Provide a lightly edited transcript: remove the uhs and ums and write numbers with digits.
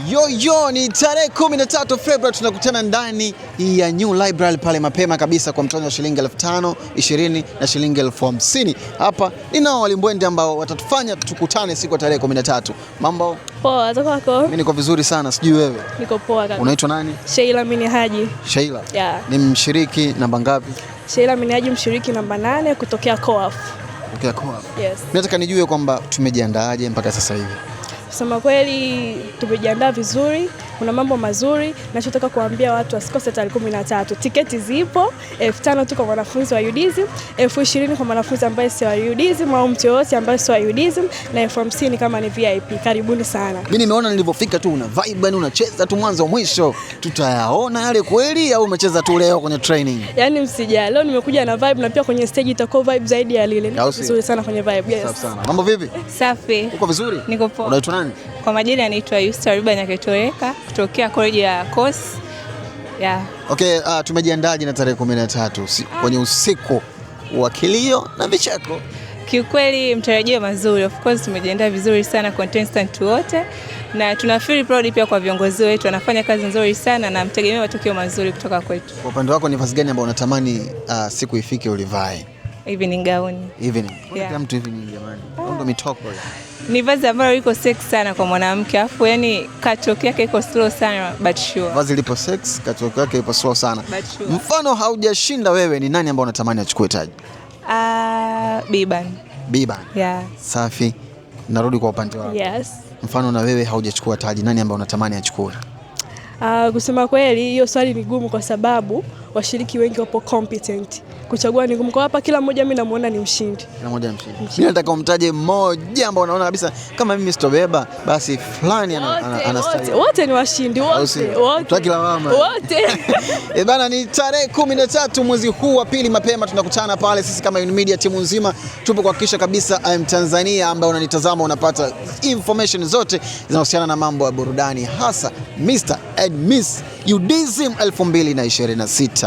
Yo, ni tarehe 13 Februari, tunakutana ndani ya New Library pale mapema kabisa kwa mtonyo wa shilingi 5,000, 20 na shilingi 50,000. Hapa ninao walimbwende ambao watatufanya tukutane siku ya tarehe 13. Mambo poa, zako wako? Mimi niko vizuri sana, sijui wewe? Niko poa kabisa. Unaitwa nani? Sheila Minihaji. Sheila? Yeah. Ni mshiriki namba ngapi? Sheila Minihaji, mshiriki namba 8 kutokea COAF. Kutokea COAF. Yes. Mimi nataka nijue kwamba tumejiandaaje mpaka sasa hivi. Kusema kweli tumejiandaa vizuri, kuna mambo mazuri. Nachotaka kuambia watu wasikose tarehe 13. Tiketi zipo, 5,000 tu kwa wanafunzi wa UDSM, 20,000 kwa wanafunzi ambao si wa UDSM au mtu yote ambaye si wa UDSM, na 50,000 kama ni VIP. Karibuni sana. Mimi nimeona nilipofika tu una vibe, yani unacheza tu mwanzo mwisho. Tutayaona yale kweli au umecheza tu leo kwenye training? Yaani msijali, leo nimekuja na vibe na pia kwenye stage itakuwa vibe zaidi ya lile. Vizuri sana kwenye vibe. Yes. Safi sana. Mambo vipi? Safi. Uko vizuri? Niko poa. Unaitwa nani? Kwa majina anaitwa Yusta Ruba Nyaketoreka kutokea college ya course. Yeah. Okay, tumejiandaje na tarehe 13 kwenye usiku wa kilio na vicheko? Kiukweli mtarajio mazuri. Of course tumejiandaa vizuri sana contestant wote, na tuna feel proud pia kwa viongozi wetu, wanafanya kazi nzuri sana na mtegemea matokeo mazuri kutoka kwetu. Kwa upande wako ni vazi gani ambao unatamani siku ifike ulivae? Evening gown. Evening. Yeah. Kila mtu evening jamani. Ndio mitoko ya. Ni vazi ambalo liko sexy sana kwa mwanamke, afu yani catwalk yake iko slow sana but sure. Vazi lipo sex, catwalk yake ipo slow sana. Sure. Mfano haujashinda wewe, ni nani ambao unatamani achukue taji? Biban. Biban. Yeah. Safi. Narudi kwa upande wako. Yes. Mfano na wewe haujachukua taji, nani ambao unatamani achukue? Kusema kweli hiyo swali ni gumu kwa sababu washiriki wengi wapo competent. Kuchagua ni gumu. Kwa hapa kila mmoja mimi namuona ni mshindi. Kila mmoja mshindi. Mimi nataka umtaje mmoja ambao unaona kabisa kama mimi sitobeba basi fulani anastahili. Wote ni washindi wote. Tutaki lawama. Wote. Bana, ni tarehe 13 mwezi huu wa pili mapema tunakutana pale sisi kama Unimedia timu nzima tupo kuhakikisha kabisa Tanzania ambao unanitazama unapata information zote zinahusiana na mambo ya burudani, hasa Mr. and Miss UDSM 2026.